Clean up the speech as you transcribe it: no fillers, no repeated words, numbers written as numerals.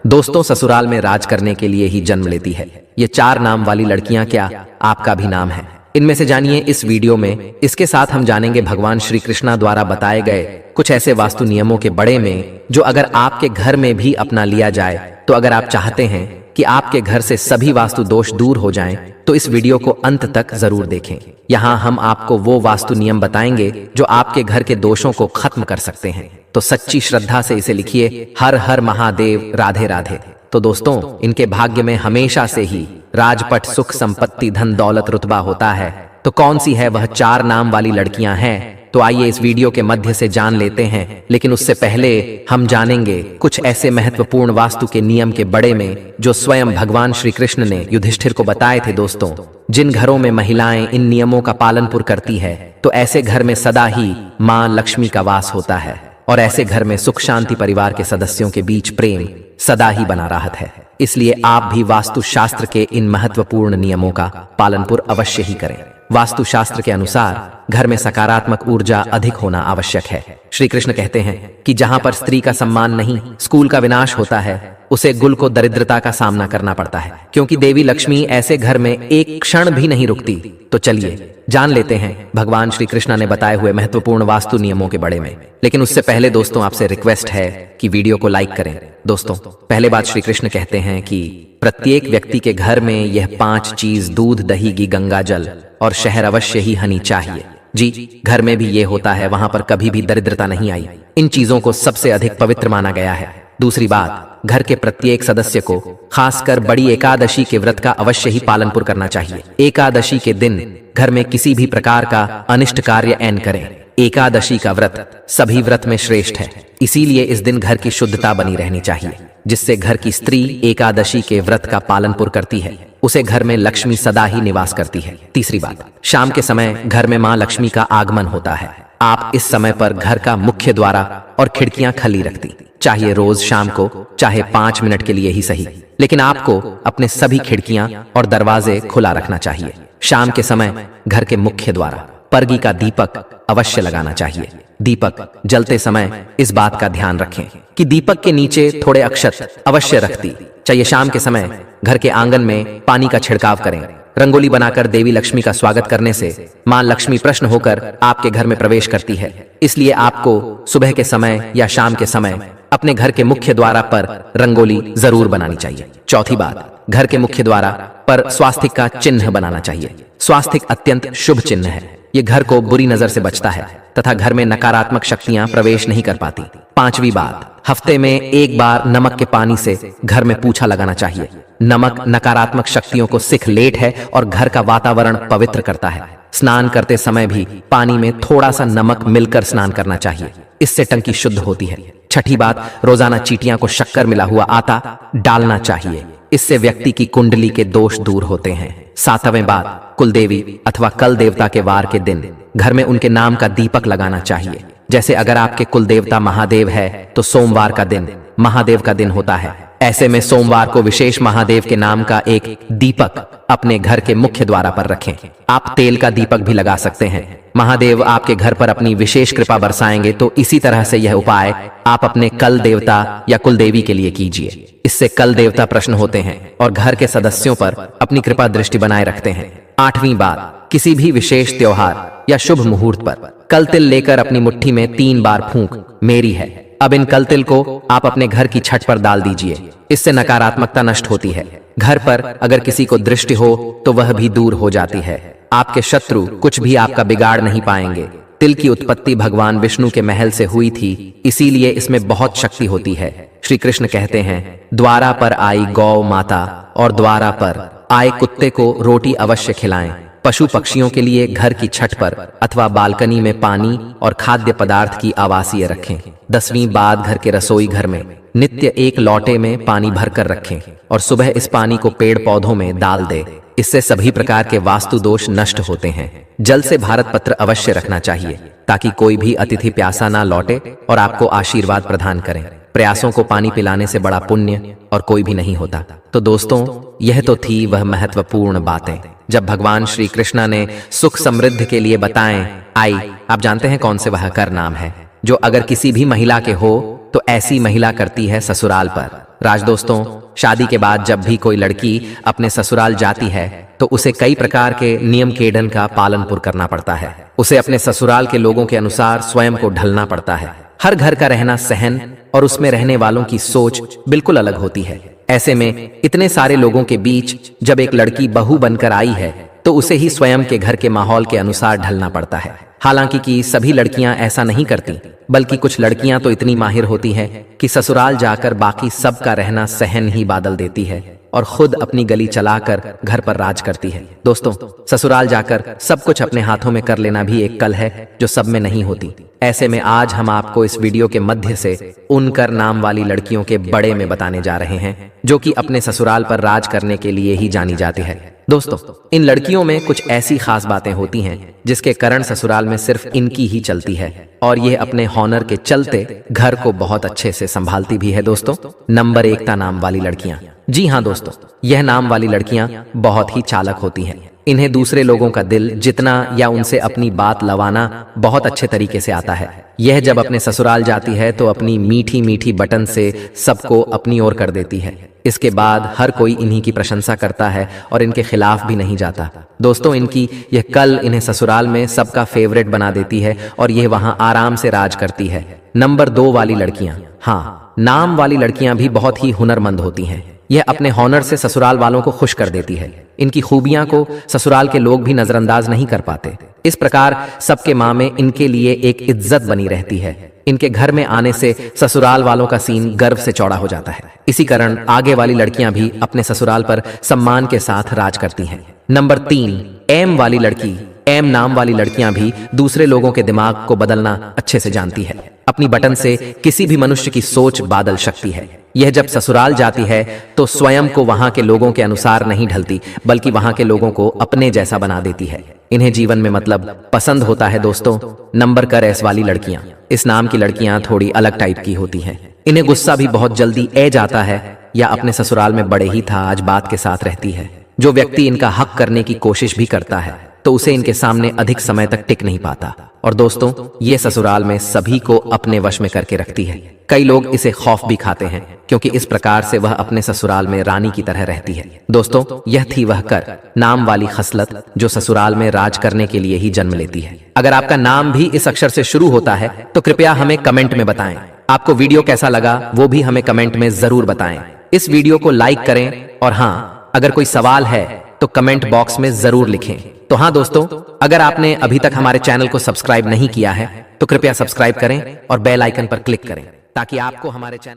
दोस्तों, ससुराल में राज करने के लिए ही जन्म लेती है। ये 4 नाम वाली लड़कियां क्या आपका भी नाम है? इनमें से जानिए इस वीडियो में। इसके साथ हम जानेंगे भगवान श्री कृष्णा द्वारा बताए गए कुछ ऐसे वास्तु नियमों के बड़े में जो अगर आपके घर में भी अपना लिया जाए तो अगर आप चाहते हैं कि आपके घर से सभी वास्तु दोष दूर हो जाएं, तो इस वीडियो को अंत तक जरूर देखें। यहाँ हम आपको वो वास्तु नियम बताएंगे जो आपके घर के दोषों को खत्म कर सकते हैं। तो सच्ची श्रद्धा से इसे लिखिए, हर हर महादेव, राधे राधे। तो दोस्तों, इनके भाग्य में हमेशा से ही राजपट, सुख, संपत्ति, धन दौलत, रुतबा होता है। तो कौन सी है वह 4 नाम वाली लड़कियां हैं? तो आइए इस वीडियो के मध्य से जान लेते हैं। लेकिन उससे पहले हम जानेंगे कुछ ऐसे महत्वपूर्ण वास्तु के नियम के बड़े में जो स्वयं भगवान श्री कृष्ण ने युधिष्ठिर को बताए थे। दोस्तों, जिन घरों में महिलाएं इन नियमों का पालन पूर्ण करती है तो ऐसे घर में सदा ही मां लक्ष्मी का वास होता है और ऐसे घर में सुख शांति, परिवार के सदस्यों के बीच प्रेम सदा ही बना रहता है। इसलिए आप भी वास्तु शास्त्र के इन महत्वपूर्ण नियमों का पालन पूर्ण अवश्य ही करें। वास्तु शास्त्र के अनुसार घर में सकारात्मक ऊर्जा अधिक होना आवश्यक है। श्री कृष्ण कहते हैं कि जहां पर स्त्री का सम्मान नहीं, स्कूल का विनाश होता है, उसे गुल को दरिद्रता का सामना करना पड़ता है, क्योंकि देवी लक्ष्मी ऐसे घर में एक क्षण भी नहीं रुकती। तो चलिए जान लेते हैं भगवान श्री कृष्ण ने बताए हुए महत्वपूर्ण वास्तु नियमों के बारे में। लेकिन उससे पहले दोस्तों, आपसे रिक्वेस्ट है कि वीडियो को लाइक करें। दोस्तों, पहले बात, श्री कृष्ण कहते हैं कि प्रत्येक व्यक्ति के घर में यह 5 चीज, दूध, दही, घी, गंगा जल और शहद अवश्य ही होनी चाहिए। जी, घर में भी ये होता है, वहां पर कभी भी दरिद्रता नहीं आई। इन चीजों को सबसे अधिक पवित्र माना गया है। दूसरी बात, घर के प्रत्येक सदस्य को खासकर बड़ी एकादशी के व्रत का अवश्य ही पालन पूर्ण करना चाहिए। एकादशी के दिन घर में किसी भी प्रकार का अनिष्ट कार्य न करें। एकादशी का व्रत सभी व्रत में श्रेष्ठ है, इसीलिए इस दिन घर की शुद्धता बनी रहनी चाहिए, जिससे घर की स्त्री एकादशी के व्रत का पालन पूर्ण करती है, उसे घर में लक्ष्मी सदा ही निवास करती है। तीसरी बात, शाम के समय घर में मां लक्ष्मी का आगमन होता है। आप इस समय पर घर का मुख्य द्वार और खिड़कियां खुली रखती, चाहे रोज शाम को, चाहे 5 मिनट के लिए ही सही, लेकिन आपको अपने सभी खिड़कियां और दरवाजे खुला रखना चाहिए। शाम के समय घर के मुख्य द्वार परगी का दीपक अवश्य लगाना चाहिए। दीपक जलते समय इस बात का ध्यान रखें कि दीपक के नीचे थोड़े अक्षत अवश्य रखती चाहिए। शाम के समय घर के आंगन में पानी का छिड़काव करें। रंगोली बनाकर देवी लक्ष्मी का स्वागत करने से मां लक्ष्मी प्रसन्न होकर आपके घर में प्रवेश करती है। इसलिए आपको सुबह के समय या शाम के समय अपने घर के मुख्य द्वार पर रंगोली जरूर बनानी चाहिए। चौथी बात, घर के मुख्य द्वार पर स्वास्तिक का चिन्ह बनाना चाहिए। स्वास्तिक अत्यंत शुभ चिन्ह है। ये घर को बुरी नजर से बचता है तथा घर में नकारात्मक शक्तियां प्रवेश नहीं कर पाती। 5वीं बात, हफ्ते में 1 बार नमक के पानी से घर में पूछा लगाना चाहिए। नमक नकारात्मक शक्तियों को सिख लेट है और घर का वातावरण पवित्र करता है। स्नान करते समय भी पानी में थोड़ा सा नमक मिलकर स्नान करना चाहिए, इससे टंकी शुद्ध होती है। 6ठी बात, रोजाना चींटियां को शक्कर मिला हुआ आटा डालना चाहिए, इससे व्यक्ति की कुंडली के दोष दूर होते हैं। 7वें बात, कुलदेवी अथवा कल देवता के वार के दिन घर में उनके नाम का दीपक लगाना चाहिए। जैसे अगर आपके कुल देवता महादेव है तो सोमवार का दिन महादेव का दिन होता है। ऐसे में सोमवार को विशेष महादेव के नाम का एक दीपक अपने घर के मुख्य द्वार पर रखें। आप तेल का दीपक भी लगा सकते हैं। महादेव आपके घर पर अपनी विशेष कृपा बरसाएंगे, तो इसी तरह से यह उपाय आप अपने कल देवता या कुल देवी के लिए कीजिए। इससे कल देवता प्रसन्न होते हैं और घर के सदस्यों पर अपनी कृपा दृष्टि बनाए रखते हैं। 8वीं बात, किसी भी विशेष त्योहार या शुभ मुहूर्त पर कल तिल लेकर अपनी मुट्ठी में 3 बार फूंक मेरी है। अब इन कल तिल को आप अपने घर की छत पर डाल दीजिए, इससे नकारात्मकता नष्ट होती है। घर पर अगर किसी को दृष्टि हो तो वह भी दूर हो जाती है। आपके शत्रु कुछ भी आपका बिगाड़ नहीं पाएंगे। तिल की उत्पत्ति भगवान विष्णु के महल से हुई थी, इसीलिए इसमें बहुत शक्ति होती है। श्री कृष्ण कहते हैं, द्वारा पर आई गौ माता और द्वारा पर आए कुत्ते को रोटी अवश्य खिलाएं। पशु पक्षियों के लिए घर की छत पर अथवा बालकनी में पानी और खाद्य पदार्थ की आवासीय रखें। 10वीं बात, घर के रसोई घर में नित्य एक लोटे में पानी भरकर रखें और सुबह इस पानी को पेड़ पौधों में डाल दें। इससे सभी प्रकार के वास्तु दोष नष्ट होते हैं। जल से भारत पत्र अवश्य रखना चाहिए ताकि कोई भी अतिथि प्यासा ना लौटे और आपको आशीर्वाद प्रदान करें। प्रयासों को पानी पिलाने से बड़ा पुण्य और कोई भी नहीं होता। तो दोस्तों, यह तो थी वह महत्वपूर्ण बातें जब भगवान श्री कृष्णा ने सुख समृद्धि के लिए बताएं। आप जानते हैं कौन से वह कर नाम है जो अगर किसी भी महिला के हो तो ऐसी महिला करती है ससुराल पर राज। दोस्तों, शादी के बाद जब भी कोई लड़की अपने ससुराल जाती है तो उसे कई प्रकार के नियम केडन का पालन पुर करना पड़ता है। उसे अपने ससुराल के लोगों के अनुसार स्वयं को ढलना पड़ता है। हर घर का रहना सहन और उसमें रहने वालों की सोच बिल्कुल अलग होती है। ऐसे में इतने सारे लोगों के बीच जब एक लड़की बहू बनकर आई है तो उसे ही स्वयं के घर के माहौल के अनुसार ढलना पड़ता है। हालांकि कि सभी लड़कियां ऐसा नहीं करती, बल्कि कुछ लड़कियां तो इतनी माहिर होती हैं कि ससुराल जाकर बाकी सबका रहना सहन ही बादल देती है और खुद अपनी गली चलाकर घर पर राज करती है। दोस्तों, ससुराल जाकर सब कुछ अपने हाथों में कर लेना भी एक कल है जो सब में नहीं होती। ऐसे में आज हम आपको इस वीडियो के मध्य से उनकर नाम वाली लड़कियों के बड़े में बताने जा रहे हैं जो कि अपने ससुराल पर राज करने के लिए ही जानी जाती है। दोस्तों, इन लड़कियों में कुछ ऐसी खास बातें होती हैं जिसके कारण ससुराल में सिर्फ इनकी ही चलती है और ये अपने हॉनर के चलते घर को बहुत अच्छे से संभालती भी है। दोस्तों, नंबर 1 नाम वाली लड़कियां। जी हाँ दोस्तों, यह नाम वाली लड़कियां बहुत ही चालाक होती हैं। इन्हें दूसरे लोगों का दिल जितना या उनसे अपनी बात लवाना बहुत अच्छे तरीके से आता है। यह जब अपने ससुराल जाती है तो अपनी मीठी मीठी बटन से सबको अपनी ओर कर देती है। इसके बाद हर कोई इन्हीं की प्रशंसा करता है और इनके खिलाफ भी नहीं जाता। दोस्तों, इनकी यह कल इन्हें ससुराल में सबका फेवरेट बना देती है और यह वहां आराम से राज करती है। नंबर 2 वाली लड़कियां। हाँ, नाम वाली लड़कियां भी बहुत ही हुनरमंद होती हैं। यह अपने हॉनर से ससुराल वालों को खुश कर देती है। इनकी खूबियां को ससुराल के लोग भी नजरअंदाज नहीं कर पाते। इस प्रकार सबके माँ में इनके लिए एक इज्जत बनी रहती है। इनके घर में आने से ससुराल वालों का सीन गर्व से चौड़ा हो जाता है। इसी कारण आगे वाली लड़कियां भी अपने ससुराल पर सम्मान के साथ राज करती हैं। नंबर 3 एम वाली लड़की। एम नाम वाली लड़कियां भी दूसरे लोगों के दिमाग को बदलना अच्छे से जानती है। अपनी बटन से किसी भी मनुष्य की सोच बादल सकती है। यह जब ससुराल जाती है तो स्वयं को वहां के लोगों के अनुसार नहीं ढलती, बल्कि वहां के लोगों को अपने जैसा बना देती है। इन्हें जीवन में मतलब पसंद होता है। दोस्तों, नंबर कर एस वाली लड़कियां। इस नाम की लड़कियां थोड़ी अलग टाइप की होती हैं। इन्हें गुस्सा भी बहुत जल्दी ए जाता है या अपने ससुराल में बड़े ही था आज बात के साथ रहती है। जो व्यक्ति इनका हक करने की कोशिश भी करता है तो उसे इनके सामने अधिक समय तक टिक नहीं पाता। और दोस्तों, ये ससुराल में सभी को अपने वश में करके रखती है। कई लोग इसे खौफ भी खाते हैं क्योंकि इस प्रकार से वह अपने ससुराल में रानी की तरह रहती है। दोस्तों, यह थी वह कर नाम वाली खसलत जो ससुराल में राज करने के लिए ही जन्म लेती है। अगर आपका नाम भी इस अक्षर से शुरू होता है तो कृपया हमें कमेंट में बताएं। आपको वीडियो कैसा लगा वो भी हमें कमेंट में जरूर बताएं। इस वीडियो को लाइक करें और हाँ, अगर कोई सवाल है तो कमेंट बॉक्स में जरूर लिखें। तो हाँ दोस्तों, अगर आपने अभी तक हमारे चैनल को सब्सक्राइब नहीं किया है तो कृपया सब्सक्राइब करें और बेल आइकन पर क्लिक करें ताकि आपको हमारे चैनल